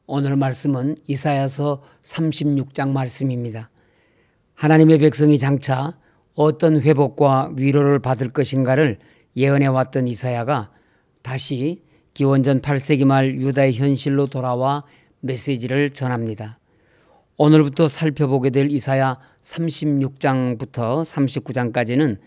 오늘 말씀은 이사야서 36장 말씀입니다. 하나님의 백성이 장차 어떤 회복과 위로를 받을 것인가를 예언해왔던 이사야가 다시 기원전 8세기 말 유다의 현실로 돌아와 메시지를 전합니다. 오늘부터 살펴보게 될 이사야 36장부터 39장까지는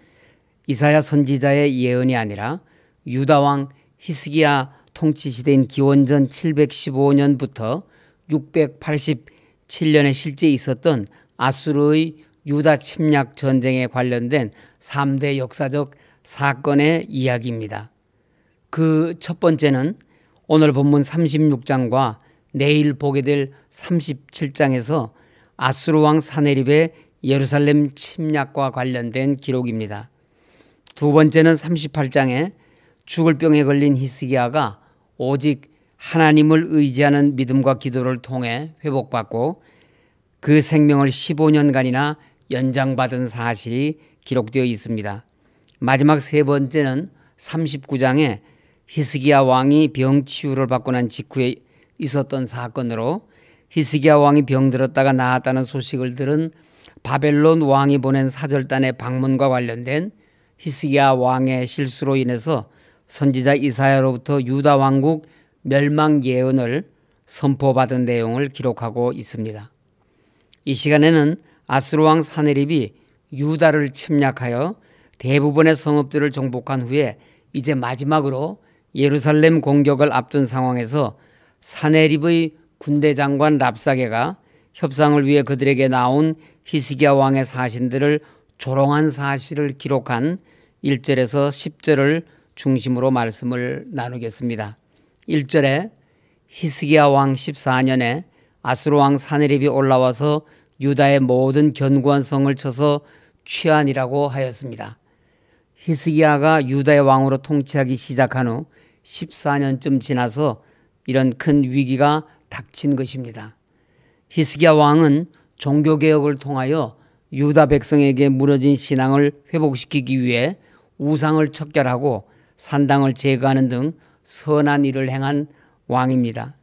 이사야 선지자의 예언이 아니라 유다왕 히스기야 통치 시대인 기원전 715년부터 687년에 실제 있었던 아수르의 유다 침략 전쟁에 관련된 3대 역사적 사건의 이야기입니다. 그 첫 번째는 오늘 본문 36장과 내일 보게 될 37장에서 아수르 왕 사네립의 예루살렘 침략과 관련된 기록입니다. 두 번째는 38장에 죽을 병에 걸린 히스기야가 오직 하나님을 의지하는 믿음과 기도를 통해 회복받고 그 생명을 15년간이나 연장받은 사실이 기록되어 있습니다. 마지막 세 번째는 39장에 히스기야 왕이 병 치유를 받고 난 직후에 있었던 사건으로 히스기야 왕이 병들었다가 나았다는 소식을 들은 바벨론 왕이 보낸 사절단의 방문과 관련된 히스기야 왕의 실수로 인해서 선지자 이사야로부터 유다 왕국 멸망 예언을 선포받은 내용을 기록하고 있습니다. 이 시간에는 아수르 왕 사네립이 유다를 침략하여 대부분의 성읍들을 정복한 후에 이제 마지막으로 예루살렘 공격을 앞둔 상황에서 사네립의 군대 장관 랍사게가 협상을 위해 그들에게 나온 히스기야 왕의 사신들을 조롱한 사실을 기록한 1절에서 10절을 중심으로 말씀을 나누겠습니다. 1절에 히스기야 왕 14년에 아수르 왕 사네립이 올라와서 유다의 모든 견고한 성을 쳐서 취하니라고 하였습니다. 히스기야가 유다의 왕으로 통치하기 시작한 후 14년쯤 지나서 이런 큰 위기가 닥친 것입니다. 히스기야 왕은 종교개혁을 통하여 유다 백성에게 무너진 신앙을 회복시키기 위해 우상을 척결하고 산당을 제거하는 등 선한 일을 행한 왕입니다.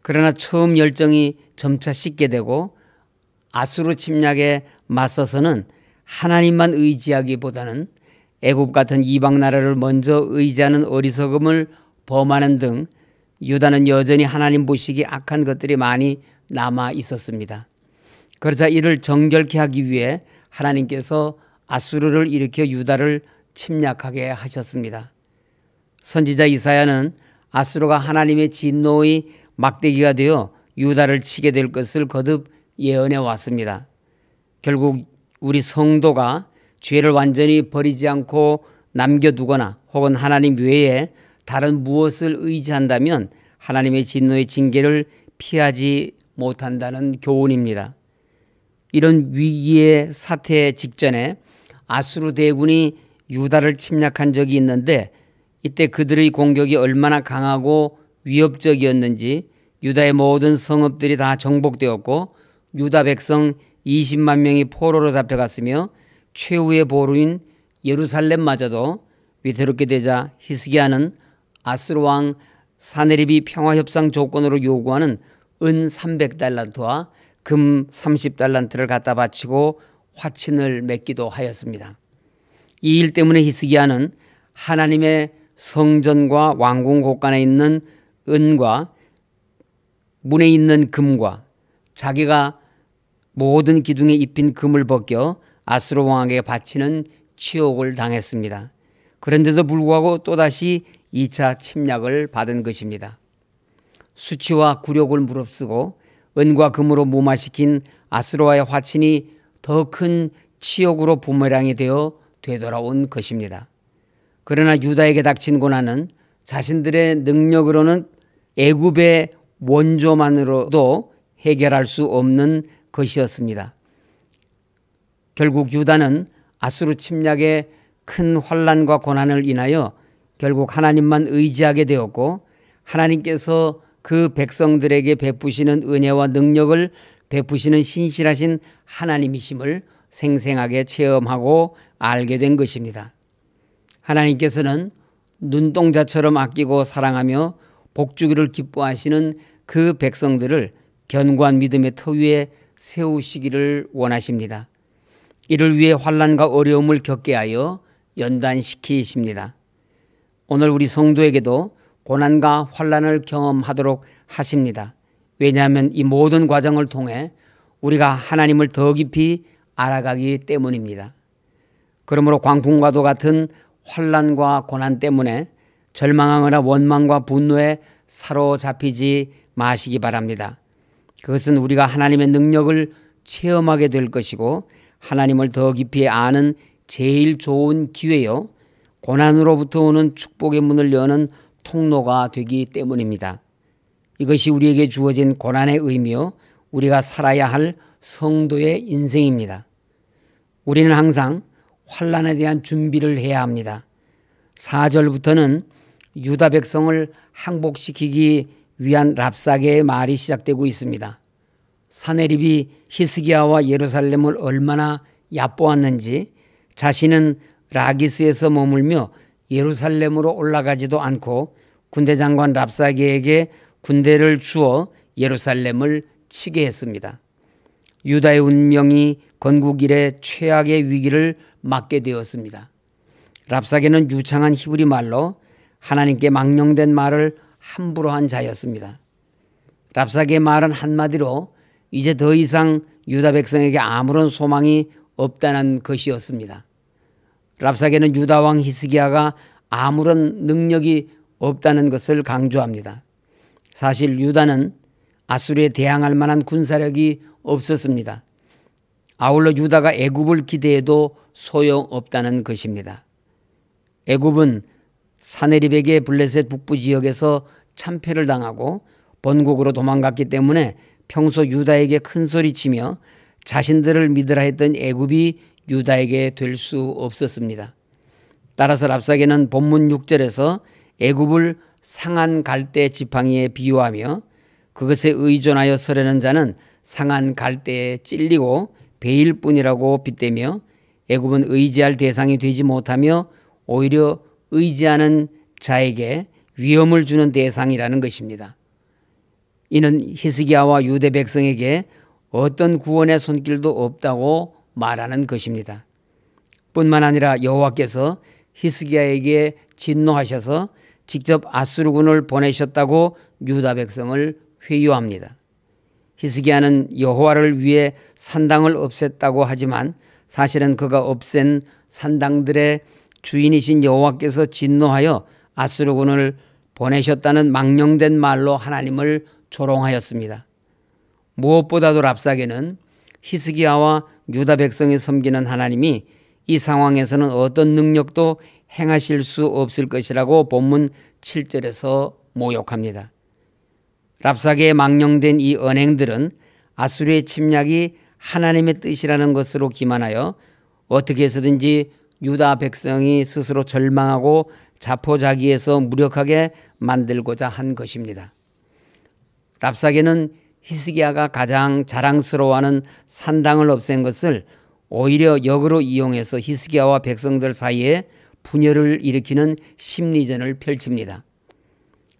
그러나 처음 열정이 점차 식게 되고 아수르 침략에 맞서서는 하나님만 의지하기보다는 애굽 같은 이방 나라를 먼저 의지하는 어리석음을 범하는 등 유다는 여전히 하나님 보시기 악한 것들이 많이 남아 있었습니다. 그러자 이를 정결케 하기 위해 하나님께서 아수르를 일으켜 유다를 침략하게 하셨습니다. 선지자 이사야는 아수르가 하나님의 진노의 막대기가 되어 유다를 치게 될 것을 거듭 예언해 왔습니다. 결국 우리 성도가 죄를 완전히 버리지 않고 남겨두거나 혹은 하나님 외에 다른 무엇을 의지한다면 하나님의 진노의 징계를 피하지 못한다는 교훈입니다. 이런 위기의 사태 직전에 아수르 대군이 유다를 침략한 적이 있는데 이때 그들의 공격이 얼마나 강하고 위협적이었는지 유다의 모든 성읍들이 다 정복되었고 유다 백성 20만 명이 포로로 잡혀갔으며 최후의 보루인 예루살렘마저도 위태롭게 되자 히스기야는 아수르 왕 사네립이 평화협상 조건으로 요구하는 은 300달란트와 금 30달란트를 갖다 바치고 화친을 맺기도 하였습니다. 이 일 때문에 히스기야는 하나님의 성전과 왕궁 곳간에 있는 은과 문에 있는 금과 자기가 모든 기둥에 입힌 금을 벗겨 아수르 왕에게 바치는 치욕을 당했습니다. 그런데도 불구하고 또다시 2차 침략을 받은 것입니다. 수치와 굴욕을 무릅쓰고 은과 금으로 무마시킨 아수르와의 화친이 더 큰 치욕으로 부메랑이 되어 되돌아온 것입니다. 그러나 유다에게 닥친 고난은 자신들의 능력으로는 애굽의 원조만으로도 해결할 수 없는 것이었습니다. 결국 유다는 아수르 침략의 큰 환난과 고난을 인하여 결국 하나님만 의지하게 되었고 하나님께서 그 백성들에게 베푸시는 은혜와 능력을 베푸시는 신실하신 하나님이심을 생생하게 체험하고 알게 된 것입니다. 하나님께서는 눈동자처럼 아끼고 사랑하며 복주기를 기뻐하시는 그 백성들을 견고한 믿음의 터 위에 세우시기를 원하십니다. 이를 위해 환난과 어려움을 겪게 하여 연단시키십니다. 오늘 우리 성도에게도 고난과 환난을 경험하도록 하십니다. 왜냐하면 이 모든 과정을 통해 우리가 하나님을 더 깊이 알아가기 때문입니다. 그러므로 광풍과도 같은 환난과 고난 때문에 절망하거나 원망과 분노에 사로잡히지 마시기 바랍니다. 그것은 우리가 하나님의 능력을 체험하게 될 것이고 하나님을 더 깊이 아는 제일 좋은 기회요, 고난으로부터 오는 축복의 문을 여는 통로가 되기 때문입니다. 이것이 우리에게 주어진 고난의 의미요, 우리가 살아야 할 성도의 인생입니다. 우리는 항상 환난에 대한 준비를 해야 합니다. 4절부터는 유다 백성을 항복시키기 위한 랍사게의 말이 시작되고 있습니다. 사네립이 히스기야와 예루살렘을 얼마나 얕보았는지 자신은 라기스에서 머물며 예루살렘으로 올라가지도 않고 군대장관 랍사게에게 군대를 주어 예루살렘을 치게 했습니다. 유다의 운명이 건국 이래 최악의 위기를 맞게 되었습니다. 랍사게는 유창한 히브리 말로 하나님께 망령된 말을 함부로 한 자였습니다. 랍사게의 말은 한마디로 이제 더 이상 유다 백성에게 아무런 소망이 없다는 것이었습니다. 랍사게는 유다 왕 히스기야가 아무런 능력이 없다는 것을 강조합니다. 사실 유다는 아수르에 대항할 만한 군사력이 없었습니다. 아울러 유다가 애굽을 기대해도 소용없다는 것입니다. 애굽은 사네립에게 블레셋 북부 지역에서 참패를 당하고 본국으로 도망갔기 때문에 평소 유다에게 큰 소리치며 자신들을 믿으라 했던 애굽이 유다에게 될 수 없었습니다. 따라서 랍사게는 본문 6절에서 애굽을 상한 갈대 지팡이에 비유하며 그것에 의존하여 서려는 자는 상한 갈대에 찔리고 베일 뿐이라고 빗대며 애굽은 의지할 대상이 되지 못하며 오히려 의지하는 자에게 위험을 주는 대상이라는 것입니다. 이는 히스기야와 유대 백성에게 어떤 구원의 손길도 없다고 말하는 것입니다. 뿐만 아니라 여호와께서 히스기야에게 진노하셔서 직접 아수르군을 보내셨다고 유다 백성을 회유합니다. 히스기야는 여호와를 위해 산당을 없앴다고 하지만 사실은 그가 없앤 산당들의 주인이신 여호와께서 진노하여 아수르군을 보내셨다는 망령된 말로 하나님을 조롱하였습니다. 무엇보다도 랍사게는 히스기야와 유다 백성이 섬기는 하나님이 이 상황에서는 어떤 능력도 행하실 수 없을 것이라고 본문 7절에서 모욕합니다. 랍사게의 망령된 이 언행들은 아수르의 침략이 하나님의 뜻이라는 것으로 기만하여 어떻게 해서든지 유다 백성이 스스로 절망하고 자포자기해서 무력하게 만들고자 한 것입니다. 랍사게는 히스기야가 가장 자랑스러워하는 산당을 없앤 것을 오히려 역으로 이용해서 히스기야와 백성들 사이에 분열을 일으키는 심리전을 펼칩니다.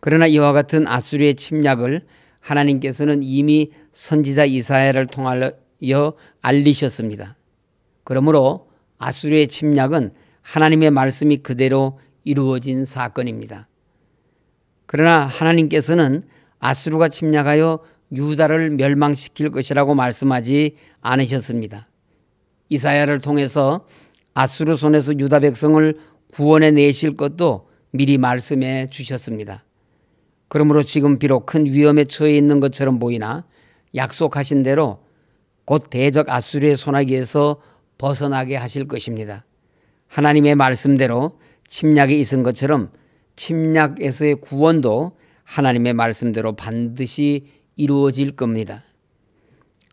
그러나 이와 같은 아수르의 침략을 하나님께서는 이미 선지자 이사야를 통하여 알리셨습니다. 그러므로 아수르의 침략은 하나님의 말씀이 그대로 이루어진 사건입니다. 그러나 하나님께서는 아수르가 침략하여 유다를 멸망시킬 것이라고 말씀하지 않으셨습니다. 이사야를 통해서 아수르 손에서 유다 백성을 구원해 내실 것도 미리 말씀해 주셨습니다. 그러므로 지금 비록 큰 위험에 처해 있는 것처럼 보이나 약속하신 대로 곧 대적 아수르의 손아귀에서 벗어나게 하실 것입니다. 하나님의 말씀대로 침략이 있은 것처럼 침략에서의 구원도 하나님의 말씀대로 반드시 이루어질 겁니다.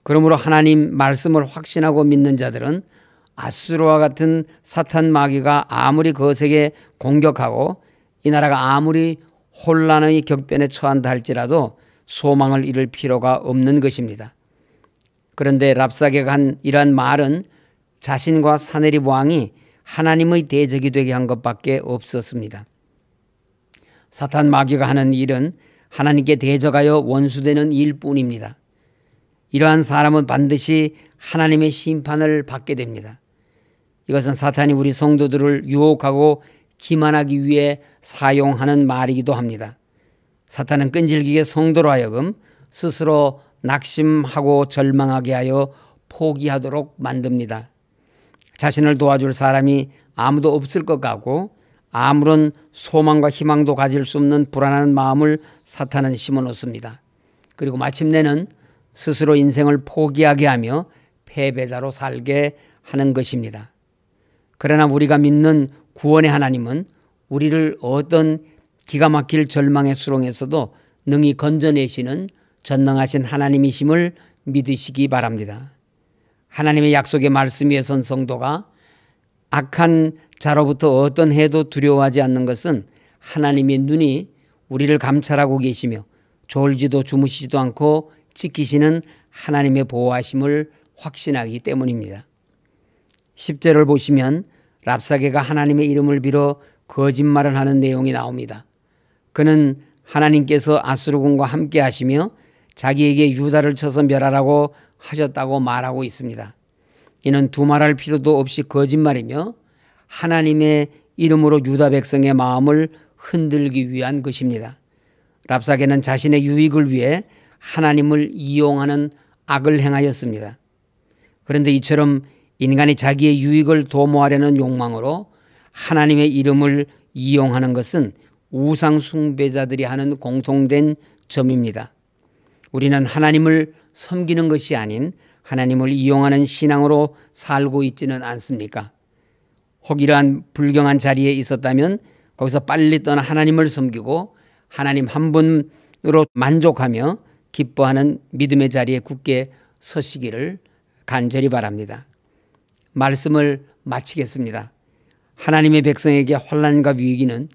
그러므로 하나님 말씀을 확신하고 믿는 자들은 아수르와 같은 사탄 마귀가 아무리 거세게 공격하고 이 나라가 아무리 혼란의 격변에 처한다 할지라도 소망을 잃을 필요가 없는 것입니다. 그런데 랍사게가 한 이러한 말은 자신과 사네립 왕이 하나님의 대적이 되게 한 것밖에 없었습니다. 사탄 마귀가 하는 일은 하나님께 대적하여 원수되는 일뿐입니다. 이러한 사람은 반드시 하나님의 심판을 받게 됩니다. 이것은 사탄이 우리 성도들을 유혹하고 기만하기 위해 사용하는 말이기도 합니다. 사탄은 끈질기게 성도로 하여금 스스로 낙심하고 절망하게 하여 포기하도록 만듭니다. 자신을 도와줄 사람이 아무도 없을 것 같고 아무런 소망과 희망도 가질 수 없는 불안한 마음을 사탄은 심어놓습니다. 그리고 마침내는 스스로 인생을 포기하게 하며 패배자로 살게 하는 것입니다. 그러나 우리가 믿는 구원의 하나님은 우리를 어떤 기가 막힐 절망의 수렁에서도 능히 건져내시는 전능하신 하나님이심을 믿으시기 바랍니다. 하나님의 약속의 말씀 위에 선 성도가 악한 자로부터 어떤 해도 두려워하지 않는 것은 하나님의 눈이 우리를 감찰하고 계시며 졸지도 주무시지도 않고 지키시는 하나님의 보호하심을 확신하기 때문입니다. 10절을 보시면 랍사게가 하나님의 이름을 빌어 거짓말을 하는 내용이 나옵니다. 그는 하나님께서 아수르군과 함께 하시며 자기에게 유다를 쳐서 멸하라고 하셨다고 말하고 있습니다. 이는 두말할 필요도 없이 거짓말이며 하나님의 이름으로 유다 백성의 마음을 흔들기 위한 것입니다. 랍사게는 자신의 유익을 위해 하나님을 이용하는 악을 행하였습니다. 그런데 이처럼 인간이 자기의 유익을 도모하려는 욕망으로 하나님의 이름을 이용하는 것은 우상 숭배자들이 하는 공통된 점입니다. 우리는 하나님을 섬기는 것이 아닌 하나님을 이용하는 신앙으로 살고 있지는 않습니까? 혹 이러한 불경한 자리에 있었다면 거기서 빨리 떠나 하나님을 섬기고 하나님 한 분으로 만족하며 기뻐하는 믿음의 자리에 굳게 서시기를 간절히 바랍니다. 말씀을 마치겠습니다. 하나님의 백성에게 환난과 위기는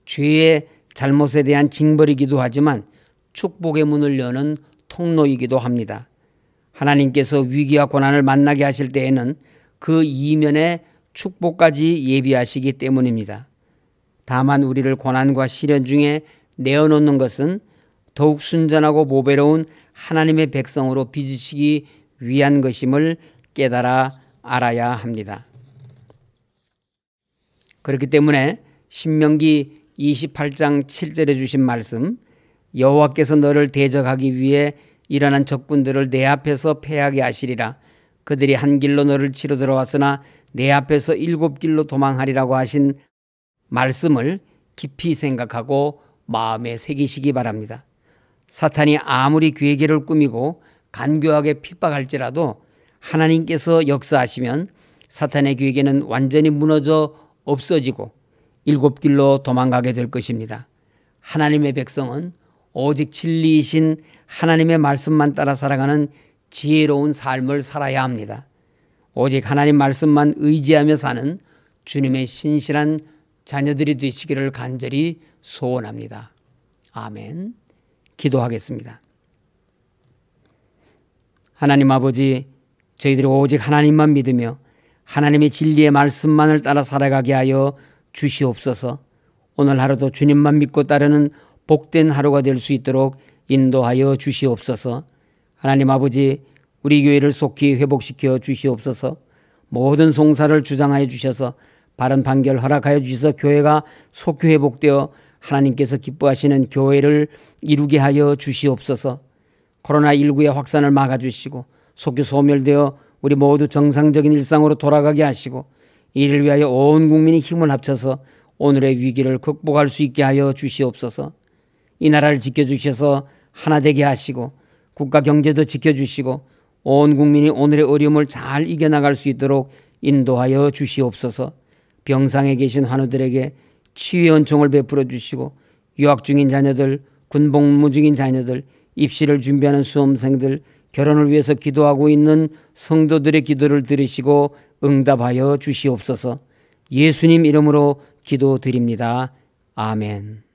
죄의 잘못에 대한 징벌이기도 하지만 축복의 문을 여는 통로이기도 합니다. 하나님께서 위기와 고난을 만나게 하실 때에는 그 이면에 축복까지 예비하시기 때문입니다. 다만 우리를 고난과 시련 중에 내어놓는 것은 더욱 순전하고 보배로운 하나님의 백성으로 빚으시기 위한 것임을 깨달아 알아야 합니다. 그렇기 때문에 신명기 28장 7절에 주신 말씀, 여호와께서 너를 대적하기 위해 일어난 적군들을 내 앞에서 패하게 하시리라. 그들이 한 길로 너를 치러 들어왔으나 내 앞에서 7길로 도망하리라고 하신 말씀을 깊이 생각하고 마음에 새기시기 바랍니다. 사탄이 아무리 괴계를 꾸미고 간교하게 핍박할지라도 하나님께서 역사하시면 사탄의 괴계는 완전히 무너져 없어지고 7길로 도망가게 될 것입니다. 하나님의 백성은 오직 진리이신 하나님의 말씀만 따라 살아가는 지혜로운 삶을 살아야 합니다. 오직 하나님 말씀만 의지하며 사는 주님의 신실한 자녀들이 되시기를 간절히 소원합니다. 아멘. 기도하겠습니다. 하나님 아버지, 저희들이 오직 하나님만 믿으며 하나님의 진리의 말씀만을 따라 살아가게 하여 주시옵소서. 오늘 하루도 주님만 믿고 따르는 복된 하루가 될 수 있도록 인도하여 주시옵소서. 하나님 아버지, 우리 교회를 속히 회복시켜 주시옵소서. 모든 송사를 주장하여 주셔서 바른 판결 허락하여 주셔서 교회가 속히 회복되어 하나님께서 기뻐하시는 교회를 이루게 하여 주시옵소서. 코로나19의 확산을 막아주시고 속히 소멸되어 우리 모두 정상적인 일상으로 돌아가게 하시고 이를 위하여 온 국민이 힘을 합쳐서 오늘의 위기를 극복할 수 있게 하여 주시옵소서. 이 나라를 지켜주셔서 하나 되게 하시고 국가 경제도 지켜주시고 온 국민이 오늘의 어려움을 잘 이겨나갈 수 있도록 인도하여 주시옵소서. 병상에 계신 환우들에게 치유의 은총을 베풀어 주시고 유학 중인 자녀들, 군복무 중인 자녀들, 입시를 준비하는 수험생들, 결혼을 위해서 기도하고 있는 성도들의 기도를 들으시고 응답하여 주시옵소서. 예수님 이름으로 기도드립니다. 아멘.